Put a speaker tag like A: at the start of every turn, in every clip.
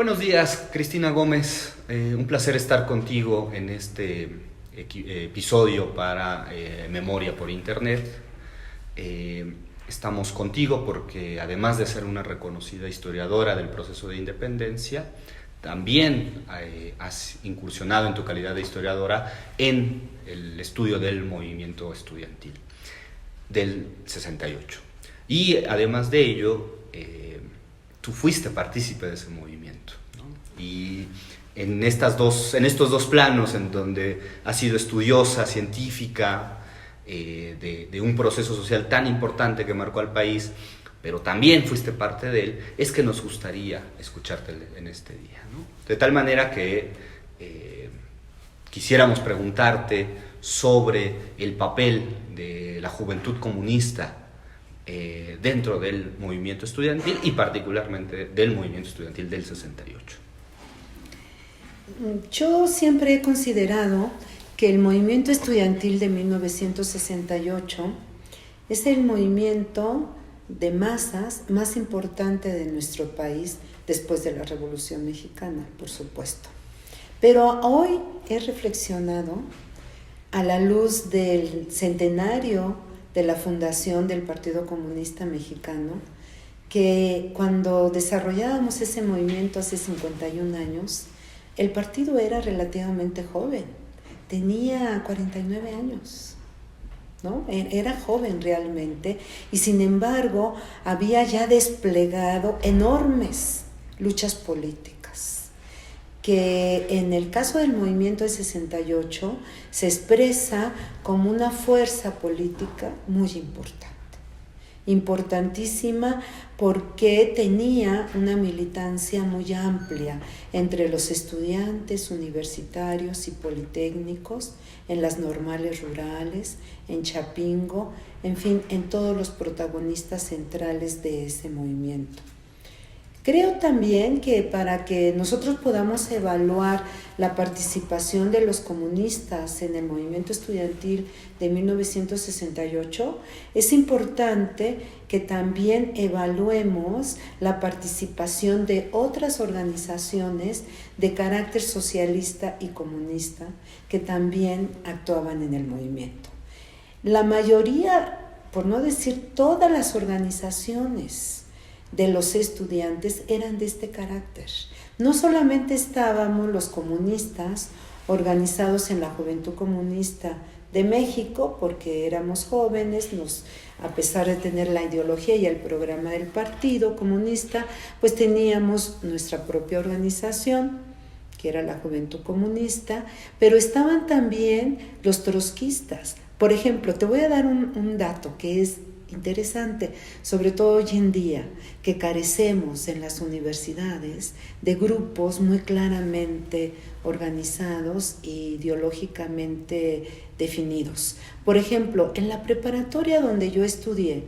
A: Buenos días, Cristina Gómez. Un placer estar contigo en este episodio para Memoria por Internet. Estamos contigo porque además de ser una reconocida historiadora del proceso de independencia, también has incursionado en tu calidad de historiadora en el estudio del movimiento estudiantil del 68. Y además de ello, tú fuiste partícipe de ese movimiento, ¿no? Y en estos dos planos, en donde has sido estudiosa, científica, de un proceso social tan importante que marcó al país, pero también fuiste parte de él, es que nos gustaría escucharte en este día, ¿no? De tal manera que quisiéramos preguntarte sobre el papel de la juventud comunista dentro del movimiento estudiantil y particularmente del movimiento estudiantil del 68.
B: Yo siempre he considerado que el movimiento estudiantil de 1968 es el movimiento de masas más importante de nuestro país después de la Revolución Mexicana, por supuesto. Pero hoy he reflexionado a la luz del centenario de la fundación del Partido Comunista Mexicano, que cuando desarrollábamos ese movimiento hace 51 años, el partido era relativamente joven, tenía 49 años, ¿no? Era joven realmente, y sin embargo había ya desplegado enormes luchas políticas, que en el caso del movimiento de 68 se expresa como una fuerza política muy importantísima, porque tenía una militancia muy amplia entre los estudiantes universitarios y politécnicos, en las normales rurales, en Chapingo, en fin, en todos los protagonistas centrales de ese movimiento. Creo también que para que nosotros podamos evaluar la participación de los comunistas en el movimiento estudiantil de 1968, es importante que también evaluemos la participación de otras organizaciones de carácter socialista y comunista que también actuaban en el movimiento. La mayoría, por no decir todas las organizaciones de los estudiantes eran de este carácter. No solamente estábamos los comunistas organizados en la Juventud Comunista de México, porque éramos jóvenes, a pesar de tener la ideología y el programa del Partido Comunista, pues teníamos nuestra propia organización, que era la Juventud Comunista, pero estaban también los trotskistas. Por ejemplo, te voy a dar un dato que es interesante, sobre todo hoy en día, que carecemos en las universidades de grupos muy claramente organizados e ideológicamente definidos. Por ejemplo, en la preparatoria donde yo estudié,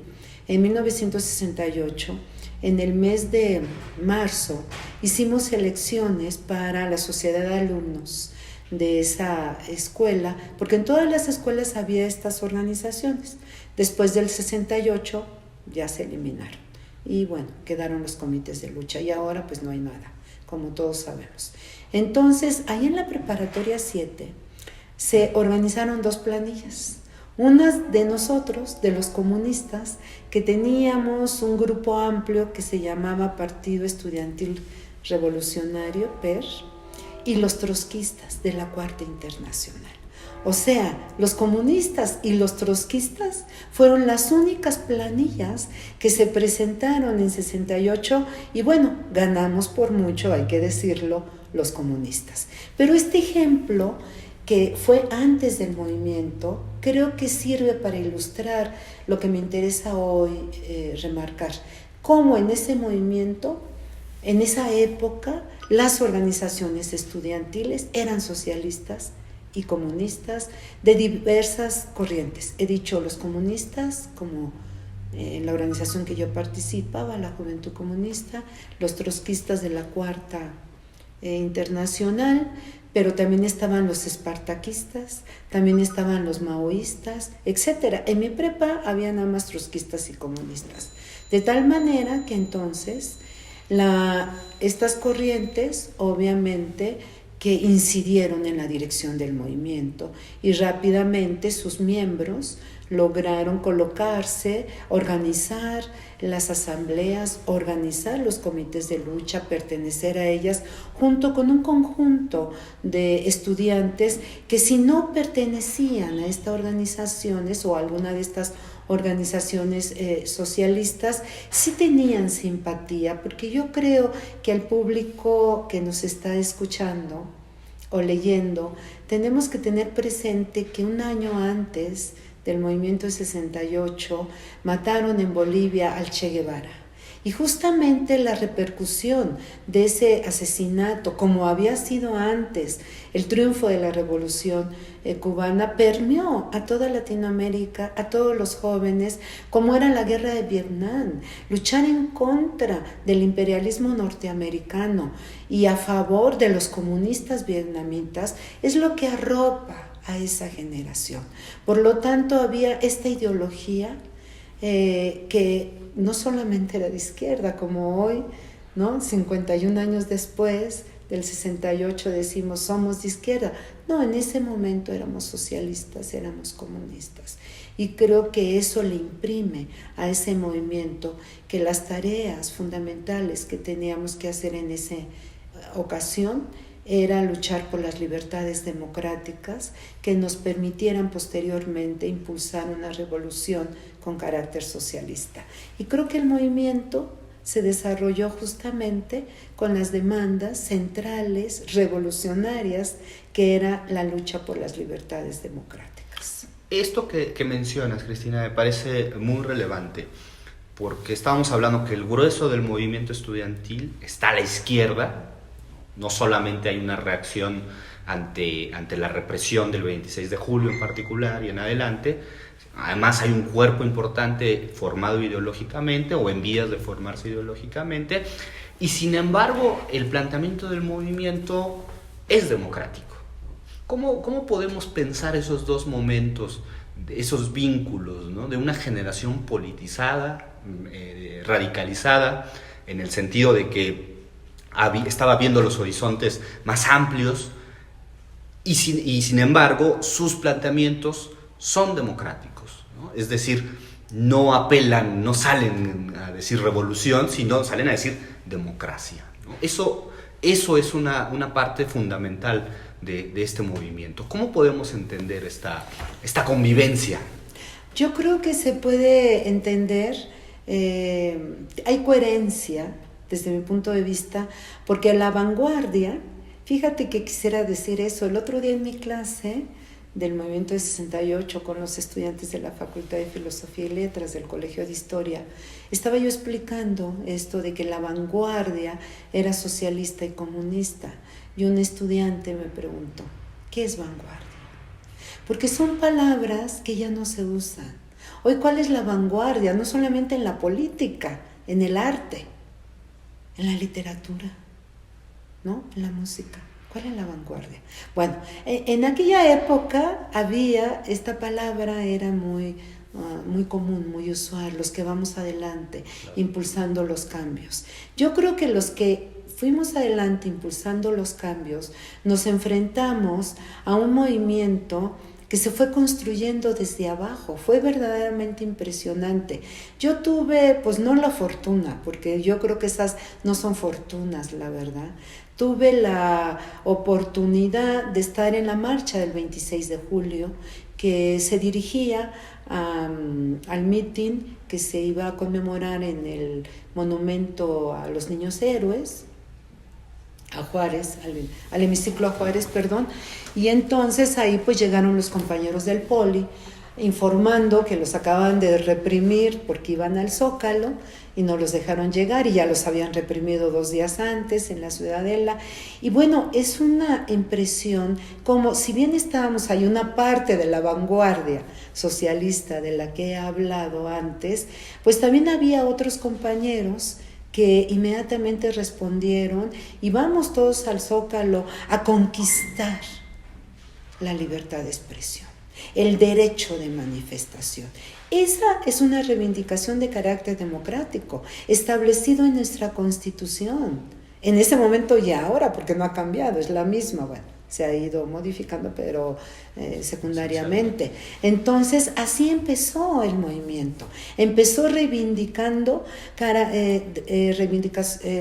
B: en 1968, en el mes de marzo, hicimos elecciones para la sociedad de alumnos de esa escuela, porque en todas las escuelas había estas organizaciones. Después del 68 ya se eliminaron y bueno, quedaron los comités de lucha y ahora pues no hay nada, como todos sabemos. Entonces, ahí en la preparatoria 7 se organizaron dos planillas. Una de nosotros, de los comunistas, que teníamos un grupo amplio que se llamaba Partido Estudiantil Revolucionario, PER, y los trotskistas de la Cuarta Internacional. O sea, los comunistas y los trotskistas fueron las únicas planillas que se presentaron en 68 y bueno, ganamos por mucho, hay que decirlo, los comunistas. Pero este ejemplo, que fue antes del movimiento, creo que sirve para ilustrar lo que me interesa hoy remarcar. Cómo en ese movimiento, en esa época, las organizaciones estudiantiles eran socialistas y comunistas de diversas corrientes. He dicho los comunistas, como en la organización que yo participaba, la Juventud Comunista, los trotskistas de la Cuarta Internacional, pero también estaban los espartaquistas, también estaban los maoístas, etc. En mi prepa había nada más trotskistas y comunistas. De tal manera que entonces Estas corrientes, obviamente, que incidieron en la dirección del movimiento y rápidamente sus miembros lograron colocarse, organizar las asambleas, organizar los comités de lucha, pertenecer a ellas, junto con un conjunto de estudiantes que si no pertenecían a estas organizaciones o a alguna de estas organizaciones socialistas, sí tenían simpatía, porque yo creo que al público que nos está escuchando o leyendo, tenemos que tener presente que un año antes del movimiento de 68 mataron en Bolivia al Che Guevara. Y justamente la repercusión de ese asesinato, como había sido antes el triunfo de la revolución cubana, permeó a toda Latinoamérica, a todos los jóvenes, como era la guerra de Vietnam, luchar en contra del imperialismo norteamericano y a favor de los comunistas vietnamitas, es lo que arropa a esa generación. Por lo tanto, había esta ideología que no solamente era de izquierda, como hoy, ¿no? 51 años después del 68 decimos somos de izquierda. No, en ese momento éramos socialistas, éramos comunistas. Y creo que eso le imprime a ese movimiento que las tareas fundamentales que teníamos que hacer en esa ocasión era luchar por las libertades democráticas que nos permitieran posteriormente impulsar una revolución con carácter socialista. Y creo que el movimiento se desarrolló justamente con las demandas centrales, revolucionarias, que era la lucha por las libertades democráticas.
A: Esto que mencionas, Cristina, me parece muy relevante, porque estábamos hablando que el grueso del movimiento estudiantil está a la izquierda. No solamente hay una reacción ante la represión del 26 de julio en particular y en adelante, además hay un cuerpo importante formado ideológicamente o en vías de formarse ideológicamente, y sin embargo el planteamiento del movimiento es democrático. ¿Cómo podemos pensar esos dos momentos, esos vínculos, ¿no? De una generación politizada, radicalizada, en el sentido de que estaba viendo los horizontes más amplios y sin embargo sus planteamientos son democráticos, ¿no? Es decir, no apelan, no salen a decir revolución, sino salen a decir democracia, ¿no? Eso es una parte fundamental de este movimiento. ¿Cómo podemos entender esta convivencia?
B: Yo creo que se puede entender, hay coherencia desde mi punto de vista, porque la vanguardia, fíjate que quisiera decir eso, el otro día en mi clase del movimiento de 68 con los estudiantes de la Facultad de Filosofía y Letras del Colegio de Historia, estaba yo explicando esto de que la vanguardia era socialista y comunista, y un estudiante me preguntó, ¿qué es vanguardia? Porque son palabras que ya no se usan. Hoy, ¿cuál es la vanguardia? No solamente en la política, en el arte, en la literatura, ¿no? En la música. ¿Cuál es la vanguardia? Bueno, en aquella época había, esta palabra era muy común, muy usual, los que vamos adelante, impulsando los cambios. Yo creo que los que fuimos adelante impulsando los cambios, nos enfrentamos a un movimiento que se fue construyendo desde abajo, fue verdaderamente impresionante. Yo tuve, pues no la fortuna, porque yo creo que esas no son fortunas, la verdad. Tuve la oportunidad de estar en la marcha del 26 de julio, que se dirigía al mitin que se iba a conmemorar en el monumento a los niños héroes, a Juárez, al hemiciclo a Juárez, perdón, y entonces ahí pues llegaron los compañeros del Poli informando que los acaban de reprimir porque iban al Zócalo y no los dejaron llegar y ya los habían reprimido 2 días antes en la Ciudadela. Y bueno, es una impresión como si bien estábamos ahí una parte de la vanguardia socialista de la que he hablado antes, pues también había otros compañeros que inmediatamente respondieron y vamos todos al Zócalo a conquistar la libertad de expresión. el derecho de manifestación. Esa es una reivindicación de carácter democrático, establecido en nuestra Constitución, en ese momento y ahora, porque no ha cambiado, es la misma, bueno, se ha ido modificando, pero secundariamente. Entonces, así empezó el movimiento. Empezó reivindicando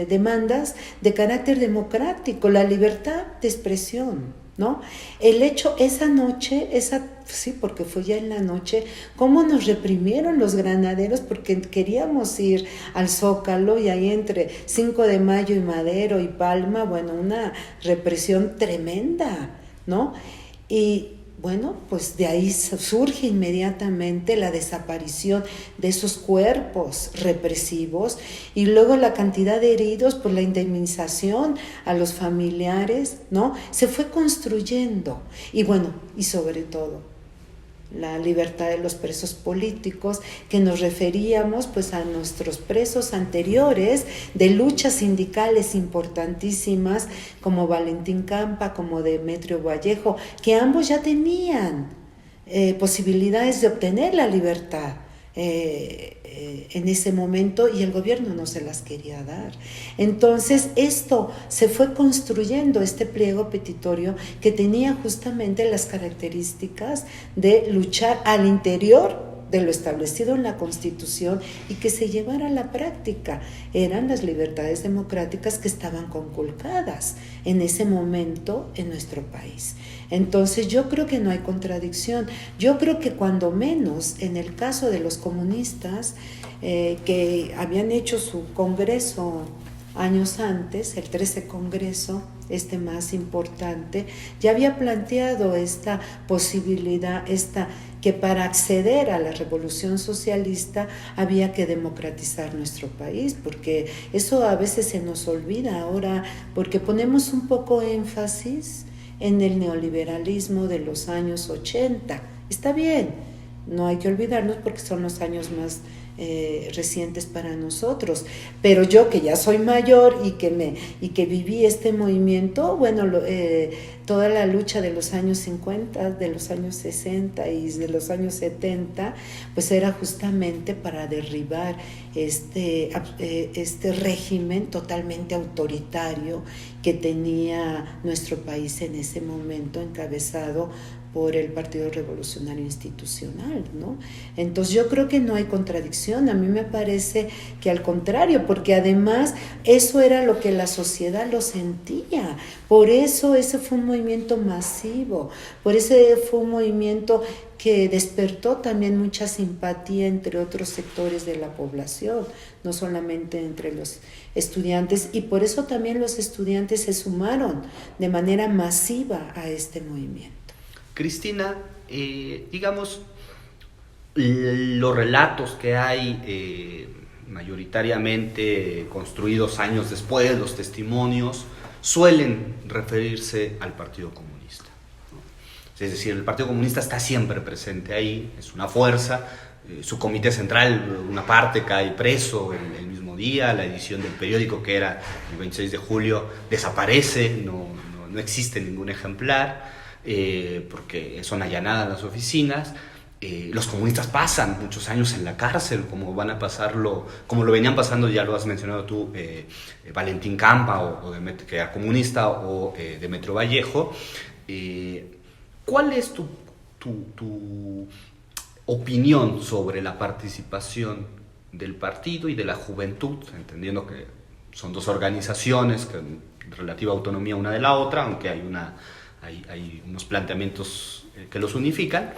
B: demandas de carácter democrático, la libertad de expresión, ¿no? El hecho, esa noche, sí, porque fue ya en la noche, cómo nos reprimieron los granaderos porque queríamos ir al Zócalo, y ahí entre 5 de Mayo y Madero y Palma, bueno, una represión tremenda, ¿no? Y bueno, pues de ahí surge inmediatamente la desaparición de esos cuerpos represivos, y luego la cantidad de heridos, pues la indemnización a los familiares, ¿no? Se fue construyendo, y bueno, y sobre todo la libertad de los presos políticos, que nos referíamos pues a nuestros presos anteriores de luchas sindicales importantísimas, como Valentín Campa, como Demetrio Vallejo, que ambos ya tenían posibilidades de obtener la libertad en ese momento, y el gobierno no se las quería dar. Entonces esto se fue construyendo, este pliego petitorio que tenía justamente las características de luchar al interior de lo establecido en la Constitución y que se llevara a la práctica. Eran las libertades democráticas que estaban conculcadas en ese momento en nuestro país. Entonces yo creo que no hay contradicción. Yo creo que cuando menos en el caso de los comunistas, que habían hecho su congreso años antes, el 13 Congreso, más importante, ya había planteado esta posibilidad, que para acceder a la revolución socialista había que democratizar nuestro país, porque eso a veces se nos olvida ahora, porque ponemos un poco énfasis en el neoliberalismo de los años 80. Está bien, no hay que olvidarnos porque son los años más recientes para nosotros, pero yo que ya soy mayor y que viví este movimiento, bueno, toda la lucha de los años 50, de los años 60 y de los años 70, pues era justamente para derribar este régimen totalmente autoritario que tenía nuestro país en ese momento, encabezado por el Partido Revolucionario Institucional, ¿no? Entonces yo creo que no hay contradicción, a mí me parece que al contrario, porque además eso era lo que la sociedad lo sentía, por eso ese fue un movimiento masivo, por eso fue un movimiento que despertó también mucha simpatía entre otros sectores de la población, no solamente entre los estudiantes, y por eso también los estudiantes se sumaron de manera masiva a este movimiento.
A: Cristina, digamos, los relatos que hay mayoritariamente construidos años después, los testimonios, suelen referirse al Partido Comunista, ¿no? Es decir, el Partido Comunista está siempre presente ahí, es una fuerza, su comité central, una parte cae preso el mismo día, la edición del periódico, que era el 26 de julio, desaparece, no existe ningún ejemplar. Porque son allanadas las oficinas. Los comunistas pasan muchos años en la cárcel, como lo venían pasando, ya lo has mencionado tú, Valentín Campa, que era comunista, o Demetrio Vallejo. ¿Cuál es tu opinión sobre la participación del partido y de la juventud, entendiendo que son dos organizaciones con relativa autonomía una de la otra, aunque hay unos planteamientos que los unifican,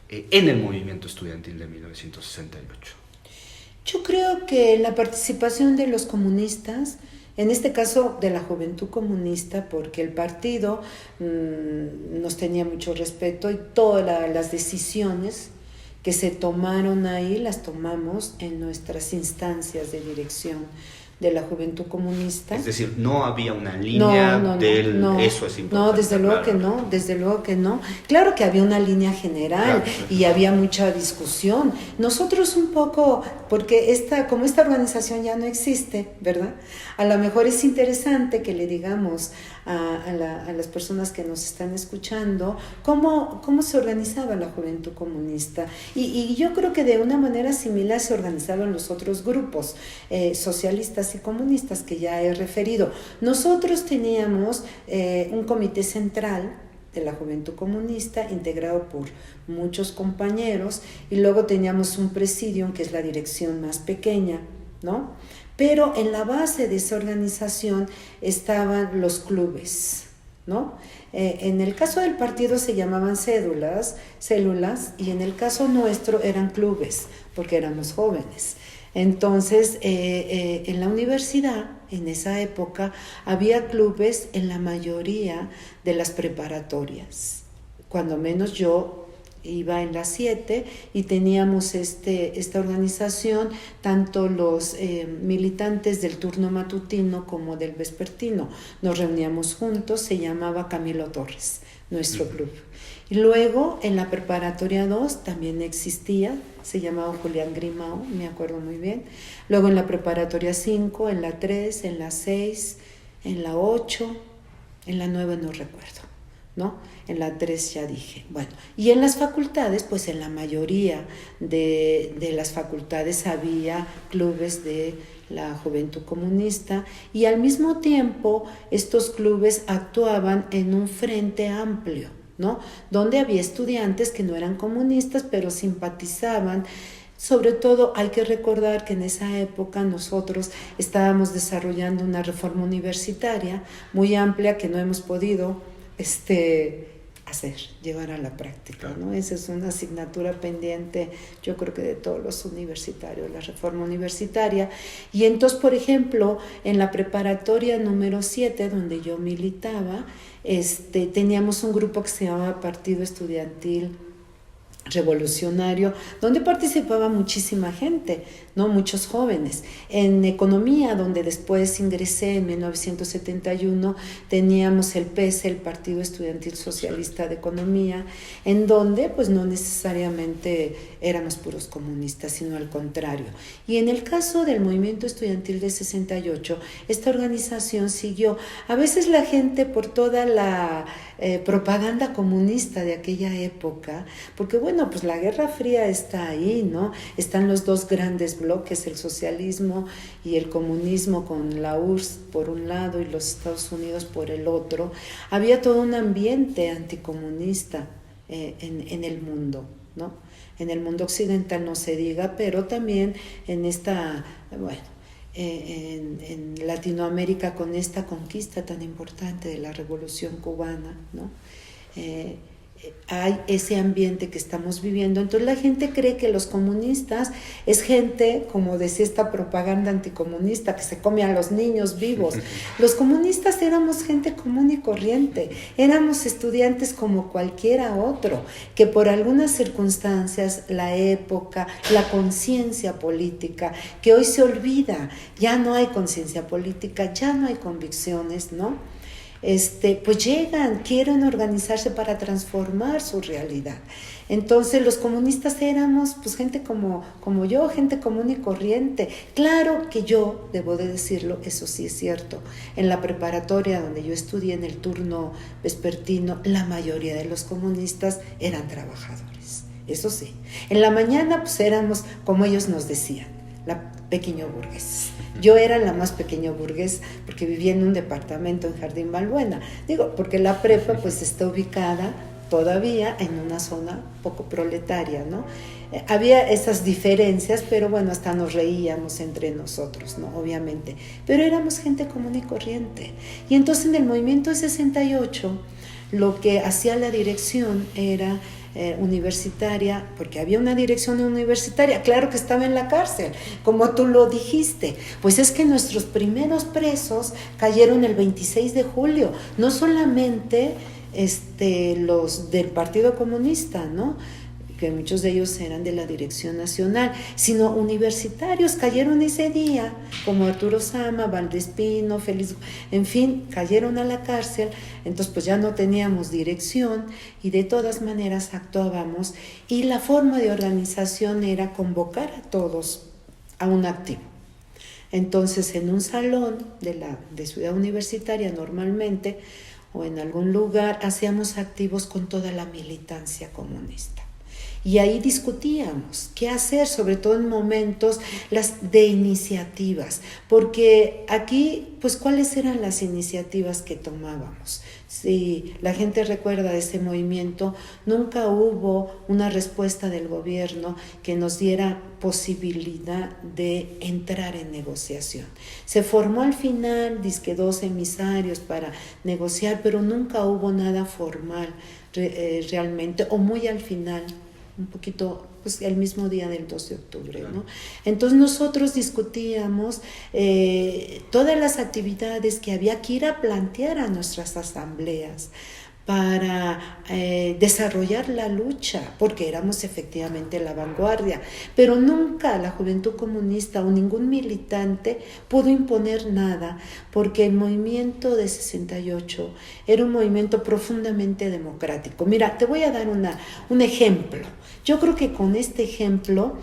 A: en el movimiento estudiantil de 1968?
B: Yo creo que la participación de los comunistas, en este caso de la juventud comunista, porque el partido nos tenía mucho respeto y todas las decisiones que se tomaron ahí las tomamos en nuestras instancias de dirección de la Juventud Comunista.
A: Es decir, no había una línea eso es importante.
B: No, desde luego que no, desde luego que no. Claro que había una línea general, claro, y había mucha discusión. Nosotros un poco, porque como esta organización ya no existe, ¿verdad? A lo mejor es interesante que le digamos a las personas que nos están escuchando cómo se organizaba la Juventud Comunista. Y yo creo que de una manera similar se organizaban los otros grupos socialistas y comunistas que ya he referido. Nosotros teníamos un comité central de la Juventud Comunista integrado por muchos compañeros, y luego teníamos un presidium, que es la dirección más pequeña, ¿no? Pero en la base de esa organización estaban los clubes, ¿no? En el caso del partido se llamaban células, y en el caso nuestro eran clubes, porque éramos jóvenes. Entonces, en la universidad, en esa época, había clubes en la mayoría de las preparatorias. Cuando menos yo iba en las 7 y teníamos esta organización, tanto los militantes del turno matutino como del vespertino. Nos reuníamos juntos, se llamaba Camilo Torres, nuestro club. Y luego en la preparatoria 2 también existía, se llamaba Julián Grimao, me acuerdo muy bien. Luego en la preparatoria 5, en la 3, en la 6, en la 8, en la 9 no recuerdo, ¿no? En la 3 ya dije. Bueno, y en las facultades, pues en la mayoría de las facultades había clubes de la Juventud Comunista, y al mismo tiempo estos clubes actuaban en un frente amplio, ¿no? Donde había estudiantes que no eran comunistas, pero simpatizaban. Sobre todo hay que recordar que en esa época nosotros estábamos desarrollando una reforma universitaria muy amplia que no hemos podido llevar a la práctica, ¿no? Esa es una asignatura pendiente, yo creo que de todos los universitarios, la reforma universitaria. Y entonces, por ejemplo, en la preparatoria número 7, donde yo militaba, teníamos un grupo que se llamaba Partido Estudiantil Revolucionario, donde participaba muchísima gente, ¿no? Muchos jóvenes. En economía, donde después ingresé en 1971, teníamos el PES, el Partido Estudiantil Socialista de Economía, en donde pues no necesariamente éramos puros comunistas, sino al contrario. Y en el caso del movimiento estudiantil de 68, esta organización siguió. A veces la gente, por toda la propaganda comunista de aquella época, porque bueno, pues la Guerra Fría está ahí, ¿no? Están los dos grandes bloques, el socialismo y el comunismo, con la URSS por un lado y los Estados Unidos por el otro. Había todo un ambiente anticomunista en el mundo, ¿no? En el mundo occidental no se diga, pero también en en Latinoamérica, con esta conquista tan importante de la Revolución Cubana, ¿no? Hay ese ambiente que estamos viviendo. Entonces la gente cree que los comunistas es gente, como decía esta propaganda anticomunista, que se come a los niños vivos. Los comunistas éramos gente común y corriente, éramos estudiantes como cualquiera otro, que por algunas circunstancias, la época, la conciencia política, que hoy se olvida, ya no hay conciencia política, ya no hay convicciones, ¿no? Pues llegan, quieren organizarse para transformar su realidad. Entonces los comunistas éramos pues gente como yo, gente común y corriente. Claro que yo, debo de decirlo, eso sí es cierto, en la preparatoria donde yo estudié en el turno vespertino, la mayoría de los comunistas eran trabajadores, eso sí. En la mañana pues éramos, como ellos nos decían, la pequeño burgués. Yo era la más pequeño burgués porque vivía en un departamento en Jardín Balbuena. Digo, porque la prepa pues está ubicada todavía en una zona poco proletaria, ¿no? Había esas diferencias, pero bueno, hasta nos reíamos entre nosotros, ¿no? Obviamente. Pero éramos gente común y corriente. Y entonces en el movimiento 68, lo que hacía la dirección era universitaria, porque había una dirección universitaria, claro que estaba en la cárcel, como tú lo dijiste, pues es que nuestros primeros presos cayeron el 26 de julio, no solamente los del Partido Comunista, ¿no? que muchos de ellos eran de la Dirección Nacional, sino universitarios cayeron ese día, como Arturo Sama, Valdespino, Félix, en fin, cayeron a la cárcel. Entonces pues ya no teníamos dirección y de todas maneras actuábamos, y la forma de organización era convocar a todos a un activo. Entonces en un salón de Ciudad Universitaria normalmente, o en algún lugar, hacíamos activos con toda la militancia comunista. Y ahí discutíamos qué hacer, sobre todo en momentos de iniciativas, porque aquí, pues, ¿cuáles eran las iniciativas que tomábamos? Si la gente recuerda ese movimiento, nunca hubo una respuesta del gobierno que nos diera posibilidad de entrar en negociación. Se formó al final, dizque 2 emisarios para negociar, pero nunca hubo nada formal realmente, o muy al final, un poquito, pues el mismo día del 2 de octubre, ¿no? Entonces nosotros discutíamos todas las actividades que había que ir a plantear a nuestras asambleas para desarrollar la lucha, porque éramos efectivamente la vanguardia, pero nunca la Juventud Comunista o ningún militante pudo imponer nada, porque el movimiento de 68 era un movimiento profundamente democrático. Mira, te voy a dar un ejemplo. Yo creo que con este ejemplo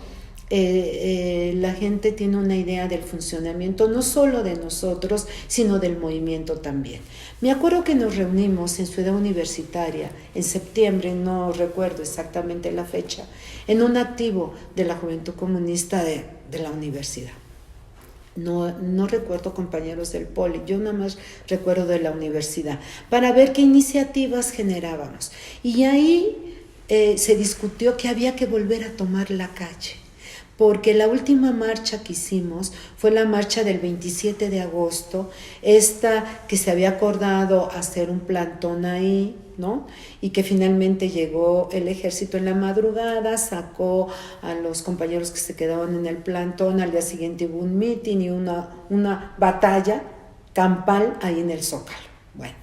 B: la gente tiene una idea del funcionamiento no solo de nosotros, sino del movimiento también. Me acuerdo que nos reunimos en Ciudad Universitaria en septiembre, no recuerdo exactamente la fecha, en un activo de la Juventud Comunista de la universidad. No recuerdo compañeros del Poli, yo nada más recuerdo de la universidad, para ver qué iniciativas generábamos. Y ahí se discutió que había que volver a tomar la calle, porque la última marcha que hicimos fue la marcha del 27 de agosto, esta que se había acordado hacer un plantón ahí, ¿no? Y que finalmente llegó el ejército en la madrugada, sacó a los compañeros que se quedaban en el plantón, al día siguiente hubo un mitin y una batalla campal ahí en el Zócalo. Bueno.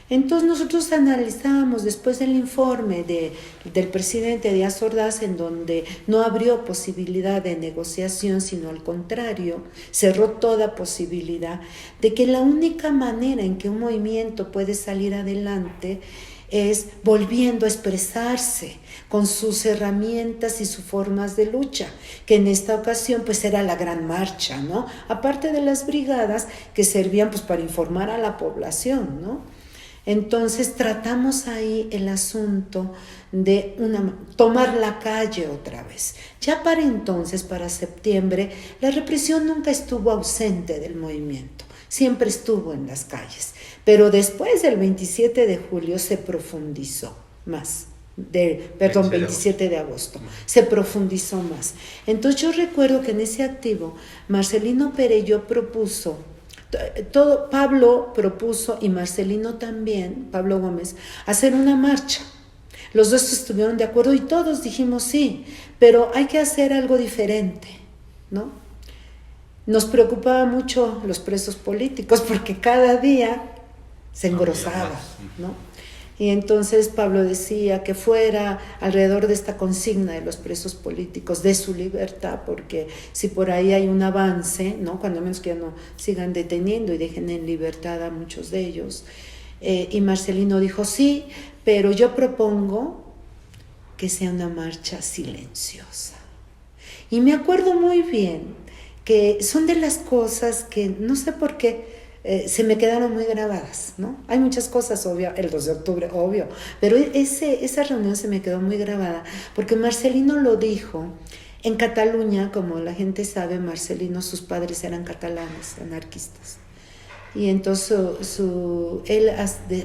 B: Entonces nosotros analizábamos después del informe del presidente Díaz Ordaz, en donde no abrió posibilidad de negociación, sino al contrario, cerró toda posibilidad de que la única manera en que un movimiento puede salir adelante es volviendo a expresarse con sus herramientas y sus formas de lucha, que en esta ocasión pues era la gran marcha, ¿no? Aparte de las brigadas que servían pues para informar a la población, ¿no? Entonces tratamos ahí el asunto de tomar la calle otra vez. Ya para entonces, para septiembre, la represión nunca estuvo ausente del movimiento, siempre estuvo en las calles, pero después del 27 de julio se profundizó más. 27 de agosto, se profundizó más. Entonces yo recuerdo que en ese activo Marcelino Perello propuso, Pablo propuso y Marcelino también, Pablo Gómez, hacer una marcha. Los dos estuvieron de acuerdo y todos dijimos sí, pero hay que hacer algo diferente, ¿no? Nos preocupaba mucho los presos políticos porque cada día se engrosaba, ¿no? Y entonces Pablo decía que fuera alrededor de esta consigna de los presos políticos, de su libertad, porque si por ahí hay un avance, ¿no? Cuando menos que ya no sigan deteniendo y dejen en libertad a muchos de ellos. Y Marcelino dijo, sí, pero yo propongo que sea una marcha silenciosa. Y me acuerdo muy bien que son de las cosas que no sé por qué, se me quedaron muy grabadas, ¿no? Hay muchas cosas, obvio, el 2 de octubre, obvio, pero esa reunión se me quedó muy grabada, porque Marcelino lo dijo en Cataluña, como la gente sabe, Marcelino, sus padres eran catalanes, anarquistas, y entonces él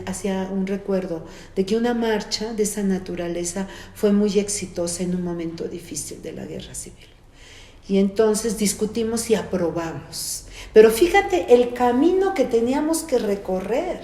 B: hacía un recuerdo de que una marcha de esa naturaleza fue muy exitosa en un momento difícil de la guerra civil. Y entonces discutimos y aprobamos. Pero fíjate el camino que teníamos que recorrer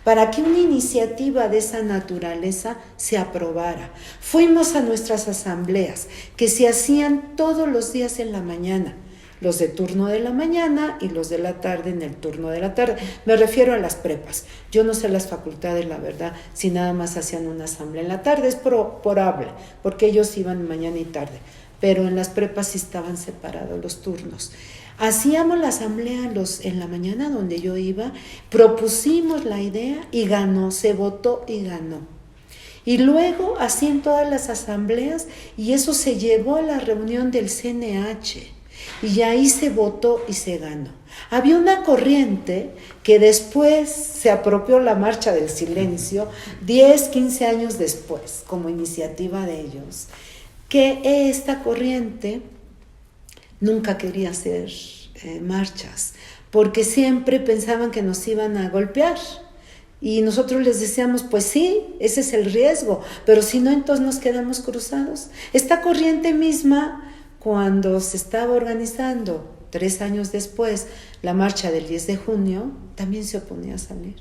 B: para que una iniciativa de esa naturaleza se aprobara. Fuimos a nuestras asambleas, que se hacían todos los días en la mañana. los de turno de la mañana y los de la tarde en el turno de la tarde. Me refiero a las prepas. Yo no sé las facultades, la verdad, si nada más hacían una asamblea en la tarde, es probable, porque ellos iban mañana y tarde, pero en las prepas sí estaban separados los turnos. Hacíamos la asamblea en la mañana donde yo iba, propusimos la idea y ganó, se votó y ganó. Y luego así en todas las asambleas, y eso se llevó a la reunión del CNH, y ahí se votó y se ganó. Había una corriente que después se apropió la marcha del silencio, 10, 15 años después, como iniciativa de ellos, que esta corriente nunca quería hacer marchas, porque siempre pensaban que nos iban a golpear. Y nosotros les decíamos, pues sí, ese es el riesgo, pero si no, entonces nos quedamos cruzados. Esta corriente misma, cuando se estaba organizando 3 años después la marcha del 10 de junio, también se oponía a salir.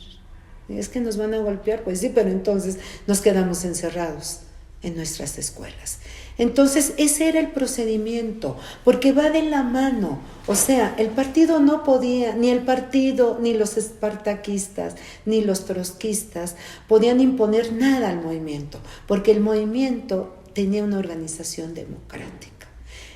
B: Es que nos van a golpear, pues sí, pero entonces nos quedamos encerrados en nuestras escuelas. Entonces ese era el procedimiento, porque va de la mano. O sea, el partido no podía, ni el partido, ni los espartaquistas, ni los trotskistas podían imponer nada al movimiento, porque el movimiento tenía una organización democrática.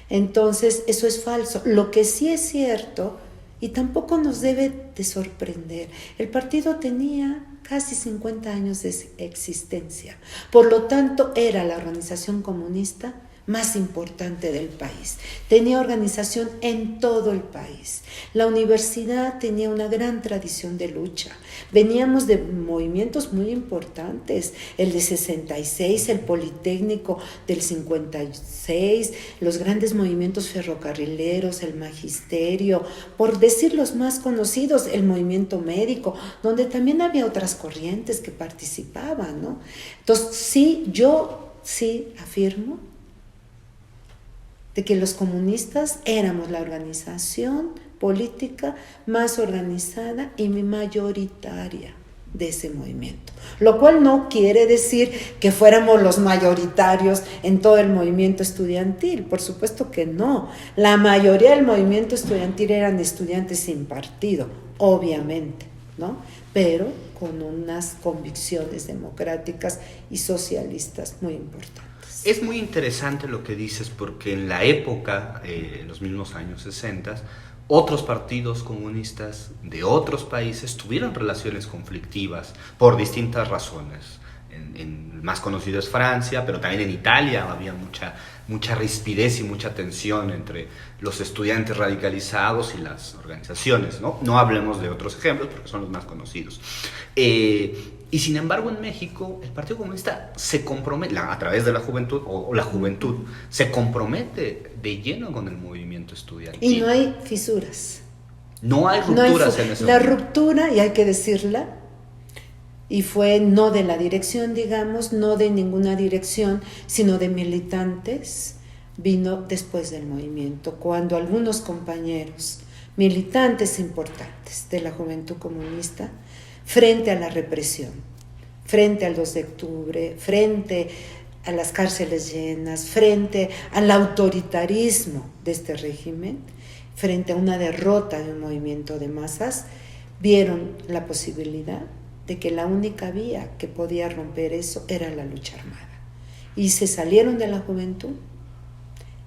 B: Entonces eso es falso. Lo que sí es cierto, y tampoco nos debe de sorprender, el partido tenía casi 50 años de existencia. Por lo tanto, era la organización comunista más importante del país. Tenía organización en todo el país. La universidad tenía una gran tradición de lucha. Veníamos de movimientos muy importantes, el de 66, el Politécnico del 56, los grandes movimientos ferrocarrileros, el magisterio, por decir los más conocidos, el movimiento médico, donde también había otras corrientes que participaban, ¿no? Entonces, yo sí afirmo de que los comunistas éramos la organización política más organizada y mayoritaria de ese movimiento, lo cual no quiere decir que fuéramos los mayoritarios en todo el movimiento estudiantil, por supuesto que no. La mayoría del movimiento estudiantil eran estudiantes sin partido, obviamente, ¿no? Pero con unas convicciones democráticas y socialistas muy importantes.
A: Es muy interesante lo que dices, porque en la época, en los mismos años 60, otros partidos comunistas de otros países tuvieron relaciones conflictivas por distintas razones. El más conocido es Francia, pero también en Italia había mucha rispidez y mucha tensión entre los estudiantes radicalizados y las organizaciones, ¿no? No hablemos de otros ejemplos porque son los más conocidos. Y sin embargo en México el Partido Comunista se compromete, a través de la juventud, o la juventud, se compromete de lleno con el movimiento estudiantil.
B: Y no hay fisuras.
A: No hay rupturas en ese
B: La
A: momento.
B: ruptura, y hay que decirla, y fue no de la dirección, digamos, no de ninguna dirección, sino de militantes, vino después del movimiento, cuando algunos compañeros, militantes importantes de la juventud comunista, frente a la represión, frente al 2 de octubre, frente a las cárceles llenas, frente al autoritarismo de este régimen, frente a una derrota de un movimiento de masas, vieron la posibilidad de que la única vía que podía romper eso era la lucha armada. Y se salieron de la juventud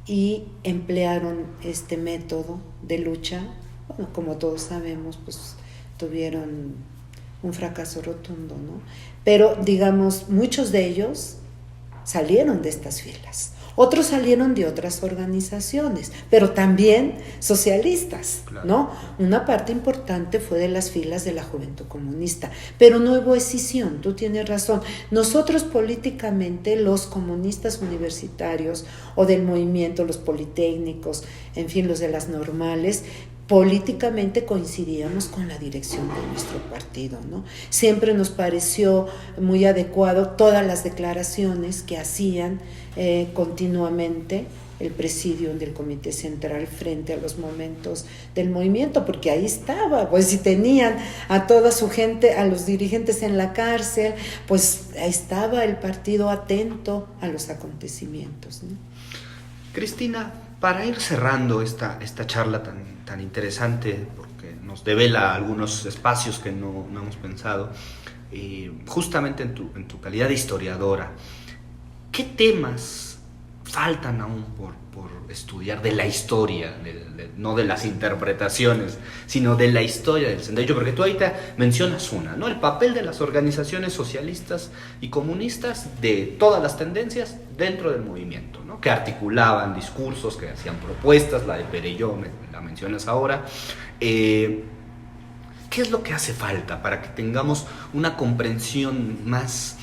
B: y emplearon este método de lucha. Bueno, como todos sabemos, pues tuvieron un fracaso rotundo, ¿no? Pero, digamos, muchos de ellos salieron de estas filas. Otros salieron de otras organizaciones, pero también socialistas,
A: Claro.
B: ¿no? Una parte importante fue de las filas de la Juventud Comunista, pero no hubo escisión, tú tienes razón. Nosotros políticamente, los comunistas universitarios o del movimiento, los politécnicos, en fin, los de las normales, políticamente coincidíamos con la dirección de nuestro partido, ¿no? Siempre nos pareció muy adecuado todas las declaraciones que hacían continuamente el presidium del Comité Central frente a los momentos del movimiento, porque ahí estaba, pues si tenían a toda su gente, a los dirigentes en la cárcel, pues ahí estaba el partido atento a los acontecimientos, ¿no?
A: Cristina, Para ir cerrando esta charla tan interesante, porque nos devela algunos espacios que no hemos pensado, justamente en tu calidad de historiadora, ¿qué temas faltan aún por estudiar de la historia, no de las interpretaciones, sino de la historia del 68? Porque tú ahorita mencionas una, ¿no? El papel de las organizaciones socialistas y comunistas de todas las tendencias dentro del movimiento, ¿no? Que articulaban discursos, que hacían propuestas, la de Perelló la mencionas ahora. ¿Qué es lo que hace falta para que tengamos una comprensión más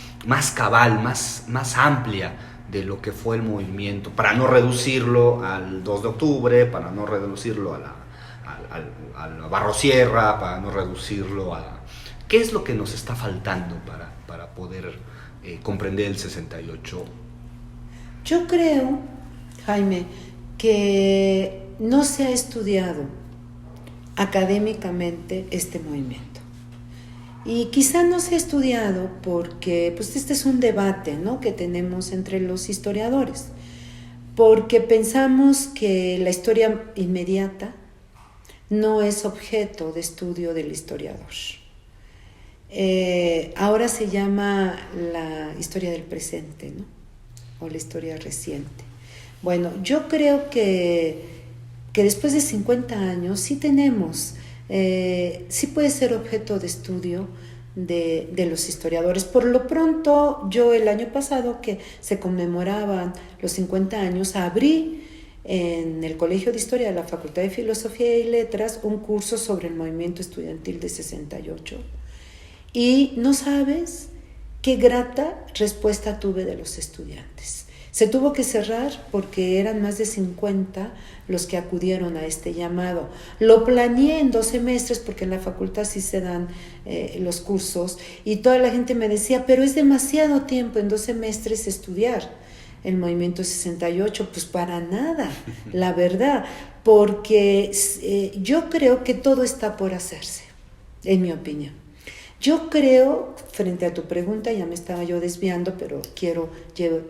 A: cabal, más amplia de lo que fue el movimiento, para no reducirlo al 2 de octubre, para no reducirlo a la Barrosierra, para no reducirlo a... ¿Qué es lo que nos está faltando para poder comprender el 68?
B: Yo creo, Jaime, que no se ha estudiado académicamente este movimiento. Y quizá no se ha estudiado porque pues este es un debate, ¿no?, que tenemos entre los historiadores, porque pensamos que la historia inmediata no es objeto de estudio del historiador. Ahora se llama la historia del presente, ¿no?, o la historia reciente. Bueno, yo creo que después de 50 años sí tenemos... sí puede ser objeto de estudio de los historiadores. Por lo pronto, yo el año pasado que se conmemoraban los 50 años, abrí en el Colegio de Historia de la Facultad de Filosofía y Letras un curso sobre el movimiento estudiantil de 68. Y no sabes qué grata respuesta tuve de los estudiantes. Se tuvo que cerrar porque eran más de 50 los que acudieron a este llamado. Lo planeé en 2 semestres porque en la facultad sí se dan los cursos, y toda la gente me decía, pero es demasiado tiempo en 2 semestres estudiar el movimiento 68. Pues para nada, la verdad, porque yo creo que todo está por hacerse, en mi opinión. Yo creo, frente a tu pregunta, ya me estaba yo desviando, pero quiero llevar...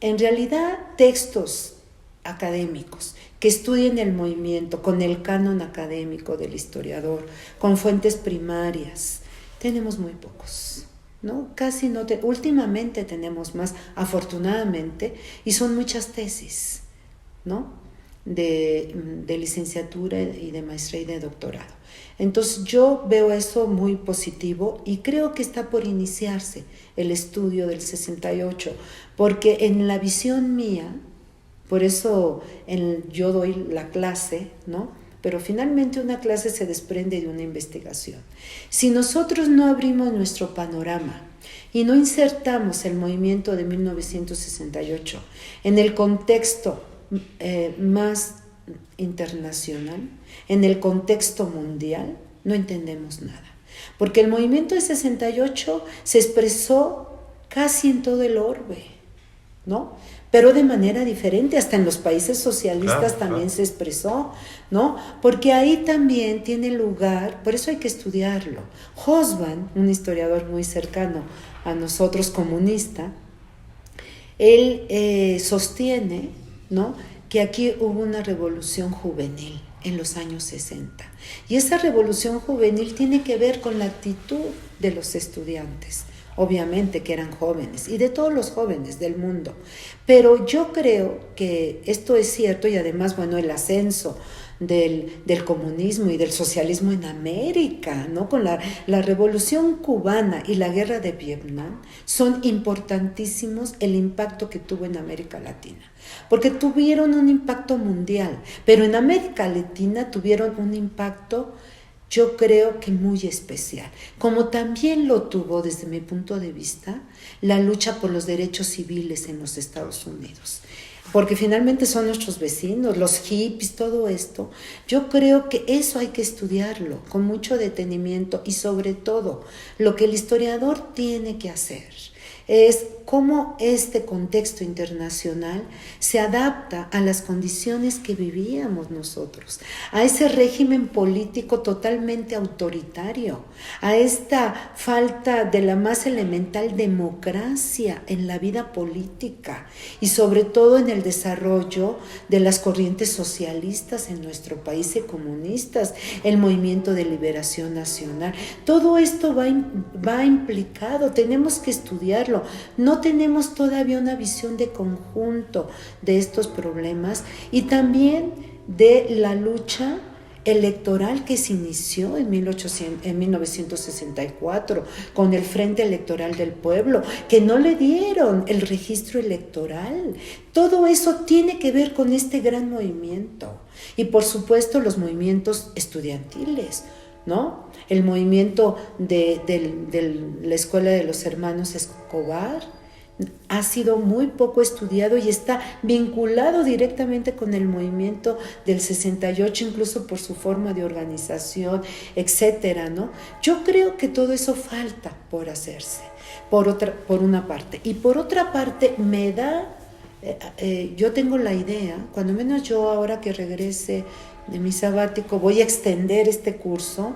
B: En realidad, textos académicos que estudien el movimiento con el canon académico del historiador, con fuentes primarias, tenemos muy pocos, ¿no? Casi no últimamente tenemos más, afortunadamente, y son muchas tesis, ¿no?, de licenciatura y de maestría y de doctorado. Entonces yo veo eso muy positivo y creo que está por iniciarse el estudio del 68, porque en la visión mía, por eso yo doy la clase, ¿no?, pero finalmente una clase se desprende de una investigación. Si nosotros no abrimos nuestro panorama y no insertamos el movimiento de 1968 en el contexto más internacional, en el contexto mundial, no entendemos nada. Porque el movimiento de 68 se expresó casi en todo el orbe, ¿no?, pero de manera diferente, hasta en los países socialistas también se expresó, ¿no?, porque ahí también tiene lugar, por eso hay que estudiarlo. Hobsbawm, un historiador muy cercano a nosotros, comunista, él sostiene, ¿no?, que aquí hubo una revolución juvenil en los años 60. Y esa revolución juvenil tiene que ver con la actitud de los estudiantes, obviamente que eran jóvenes, y de todos los jóvenes del mundo. Pero yo creo que esto es cierto, y además, bueno, el ascenso del comunismo y del socialismo en América, ¿no?, con la revolución cubana y la guerra de Vietnam, son importantísimos el impacto que tuvo en América Latina, porque tuvieron un impacto mundial, pero en América Latina tuvieron un impacto, yo creo que muy especial, como también lo tuvo, desde mi punto de vista, la lucha por los derechos civiles en los Estados Unidos. Porque finalmente son nuestros vecinos, los hippies, todo esto. Yo creo que eso hay que estudiarlo con mucho detenimiento, y sobre todo lo que el historiador tiene que hacer es cómo este contexto internacional se adapta a las condiciones que vivíamos nosotros, a ese régimen político totalmente autoritario, a esta falta de la más elemental democracia en la vida política y sobre todo en el desarrollo de las corrientes socialistas en nuestro país y comunistas, el movimiento de liberación nacional. Todo esto va implicado, tenemos que estudiarlo. No tenemos todavía una visión de conjunto de estos problemas y también de la lucha electoral que se inició en 1964 con el Frente Electoral del Pueblo, que no le dieron el registro electoral. Todo eso tiene que ver con este gran movimiento y por supuesto los movimientos estudiantiles, ¿no? El movimiento de la Escuela de los Hermanos Escobar ha sido muy poco estudiado y está vinculado directamente con el movimiento del 68, incluso por su forma de organización, etcétera, ¿no? Yo creo que todo eso falta por hacerse, por una parte. Y por otra parte, me da, yo tengo la idea, cuando menos yo ahora que regrese de mi sabático, voy a extender este curso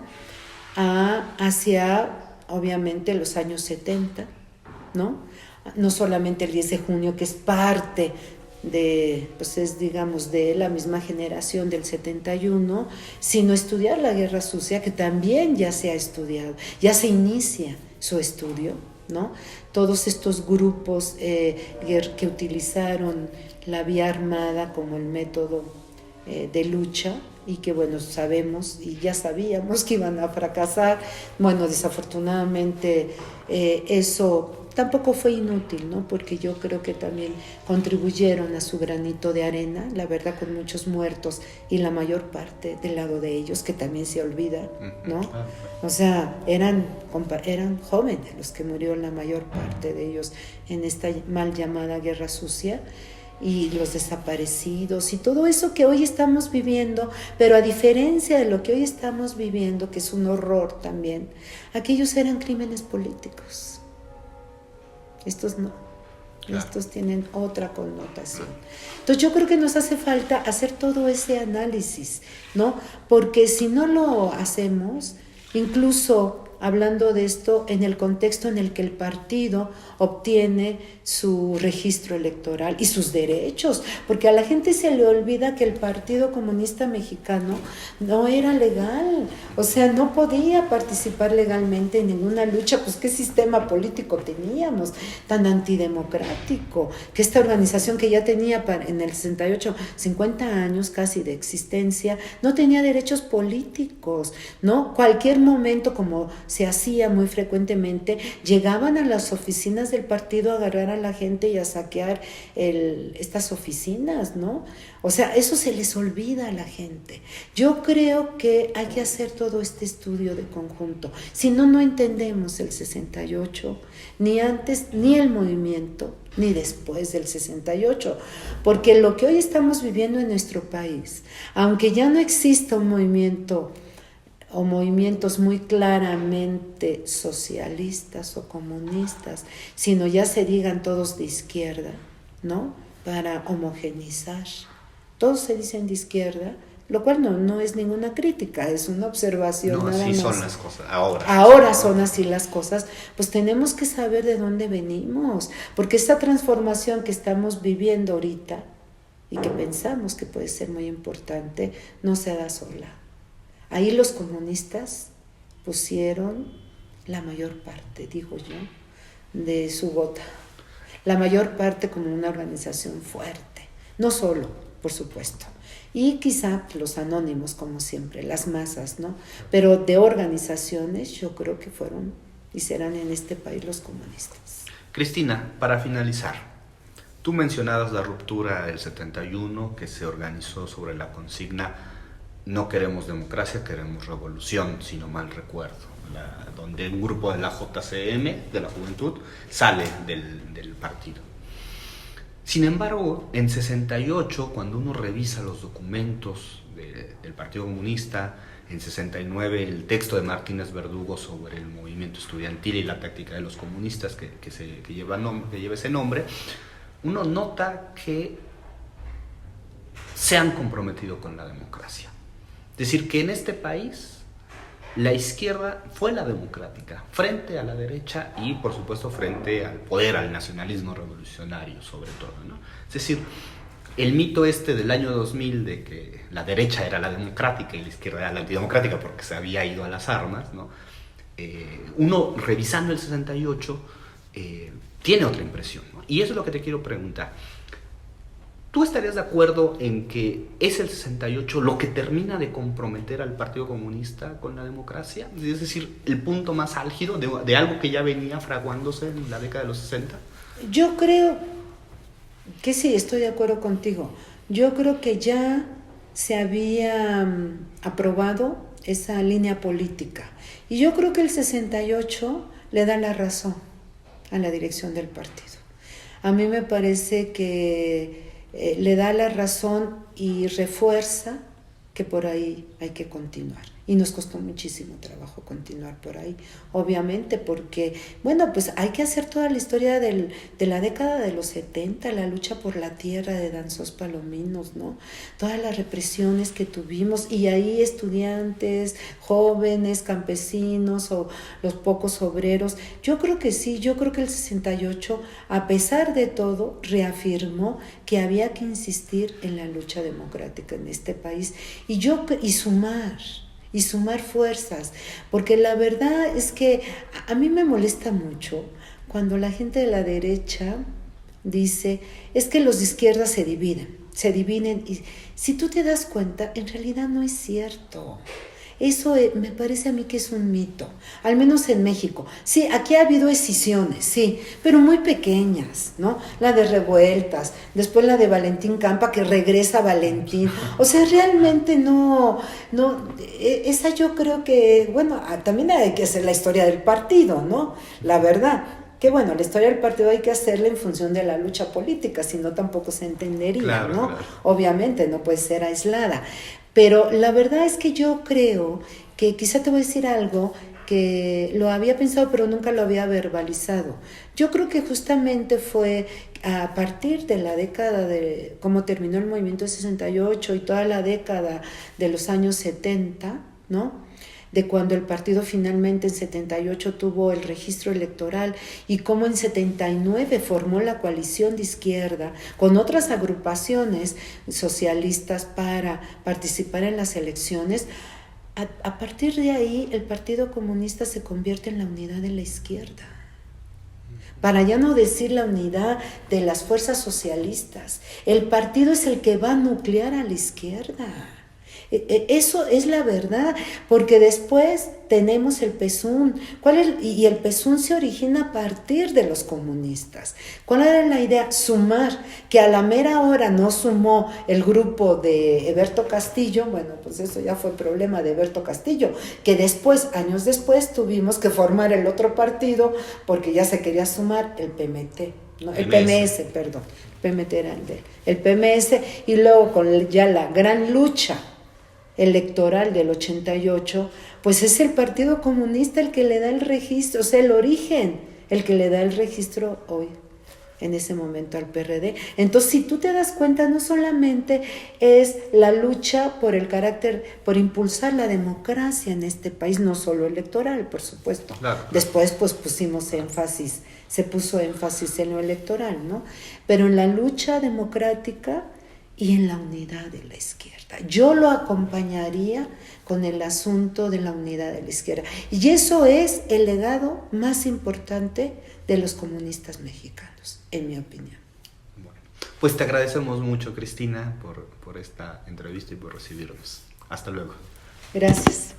B: hacia, obviamente, los años 70, ¿no? No solamente el 10 de junio, que es parte de, pues es digamos de la misma generación del 71, sino estudiar la Guerra Sucia, que también ya se ha estudiado, ya se inicia su estudio, ¿no? Todos estos grupos que utilizaron la vía armada como el método de lucha y que bueno, sabemos y ya sabíamos que iban a fracasar. Bueno, desafortunadamente eso tampoco fue inútil, ¿no? Porque yo creo que también contribuyeron a su granito de arena, la verdad, con muchos muertos y la mayor parte del lado de ellos, que también se olvida, ¿no? O sea, eran jóvenes los que murieron, la mayor parte de ellos en esta mal llamada Guerra Sucia, y los desaparecidos y todo eso que hoy estamos viviendo, pero a diferencia de lo que hoy estamos viviendo, que es un horror también, aquellos eran crímenes políticos. Estos no, estos tienen otra connotación. Entonces yo creo que nos hace falta hacer todo ese análisis, ¿no? Porque si no lo hacemos, incluso hablando de esto en el contexto en el que el partido obtiene su registro electoral y sus derechos, porque a la gente se le olvida que el Partido Comunista Mexicano no era legal, o sea, no podía participar legalmente en ninguna lucha. Pues qué sistema político teníamos tan antidemocrático, que esta organización que ya tenía en el 68 50 años casi de existencia, no tenía derechos políticos, ¿no? Cualquier momento, como se hacía muy frecuentemente, llegaban a las oficinas del partido a agarrar a la gente y a saquear estas oficinas, ¿no? O sea, eso se les olvida a la gente. Yo creo que hay que hacer todo este estudio de conjunto. Si no, no entendemos el 68, ni antes, ni el movimiento, ni después del 68, porque lo que hoy estamos viviendo en nuestro país, aunque ya no exista un movimiento o movimientos muy claramente socialistas o comunistas, sino ya se digan todos de izquierda, ¿no? Para homogeneizar. Todos se dicen de izquierda, lo cual no es ninguna crítica, es una observación.
A: No, así son las cosas,
B: ahora son así las cosas. Pues tenemos que saber de dónde venimos, porque esta transformación que estamos viviendo ahorita y que pensamos que puede ser muy importante, no se da sola. Ahí los comunistas pusieron la mayor parte, digo yo, de su gota, la mayor parte como una organización fuerte, no solo, por supuesto, y quizá los anónimos, como siempre, las masas, ¿no? Pero de organizaciones yo creo que fueron y serán en este país los comunistas.
A: Cristina, para finalizar, tú mencionabas la ruptura del 71 que se organizó sobre la consigna "No queremos democracia, queremos revolución", si no mal recuerdo, donde un grupo de la JCM, de la Juventud, sale del partido. Sin embargo, en 68, cuando uno revisa los documentos del Partido Comunista, en 69 el texto de Martínez Verdugo sobre el movimiento estudiantil y la táctica de los comunistas que lleva ese nombre, uno nota que se han comprometido con la democracia. Es decir, que en este país la izquierda fue la democrática frente a la derecha y, por supuesto, frente al poder, al nacionalismo revolucionario, sobre todo, ¿no? Es decir, el mito del año 2000 de que la derecha era la democrática y la izquierda era la antidemocrática porque se había ido a las armas, ¿no? Uno, revisando el 68, tiene otra impresión, ¿no? Y eso es lo que te quiero preguntar. ¿Tú estarías de acuerdo en que es el 68 lo que termina de comprometer al Partido Comunista con la democracia? Es decir, el punto más álgido de algo que ya venía fraguándose en la década de los 60.
B: Yo creo que sí, estoy de acuerdo contigo. Yo creo que ya se había aprobado esa línea política. Y yo creo que el 68 le da la razón a la dirección del partido. A mí me parece que le da la razón y refuerza que por ahí hay que continuar. Y nos costó muchísimo trabajo continuar por ahí, obviamente, porque, bueno, pues hay que hacer toda la historia de la década de los 70, la lucha por la tierra de Danzós Palominos, ¿no? Todas las represiones que tuvimos, y ahí estudiantes, jóvenes, campesinos o los pocos obreros. Yo creo que sí, yo creo que el 68, a pesar de todo, reafirmó que había que insistir en la lucha democrática en este país y sumar fuerzas, porque la verdad es que a mí me molesta mucho cuando la gente de la derecha dice, es que los de izquierda se dividen, y si tú te das cuenta, en realidad no es cierto. Eso me parece a mí que es un mito, al menos en México. Sí, aquí ha habido escisiones, sí, pero muy pequeñas, ¿no? La de Revueltas, después la de Valentín Campa, que regresa Valentín. O sea, realmente no, esa yo creo que, bueno, también hay que hacer la historia del partido, ¿no? La verdad. Que bueno, la historia del partido hay que hacerla en función de la lucha política, si no tampoco se entendería, claro, ¿no? Claro. Obviamente no puede ser aislada. Pero la verdad es que yo creo que, quizá te voy a decir algo que lo había pensado pero nunca lo había verbalizado. Yo creo que justamente fue a partir de la década de cómo terminó el movimiento de 68 y toda la década de los años 70, ¿no? De cuando el partido finalmente en 78 tuvo el registro electoral y cómo en 79 formó la coalición de izquierda con otras agrupaciones socialistas para participar en las elecciones. A partir de ahí el Partido Comunista se convierte en la unidad de la izquierda. Para ya no decir la unidad de las fuerzas socialistas. El partido es el que va a nuclear a la izquierda. Eso es la verdad, porque después tenemos el PSUN. Y el PSUN se origina a partir de los comunistas. ¿Cuál era la idea? Sumar, que a la mera hora no sumó el grupo de Eberto Castillo. Bueno, pues eso ya fue problema de Eberto Castillo, que después, años después, tuvimos que formar el otro partido porque ya se quería sumar el PMT. No, el PMS, perdón. El PMT era el PMS, y luego con ya la gran lucha electoral del 88, pues es el Partido Comunista el que le da el registro, o sea, el origen, el que le da el registro hoy, en ese momento al PRD. Entonces, si tú te das cuenta, no solamente es la lucha por el carácter, por impulsar la democracia en este país, no solo electoral, por supuesto. Claro. Después, pues se puso énfasis en lo electoral, ¿no? Pero en la lucha democrática y en la unidad de la izquierda. Yo lo acompañaría con el asunto de la unidad de la izquierda. Y eso es el legado más importante de los comunistas mexicanos, en mi opinión.
A: Bueno, pues te agradecemos mucho, Cristina, por esta entrevista y por recibirnos. Hasta luego.
B: Gracias.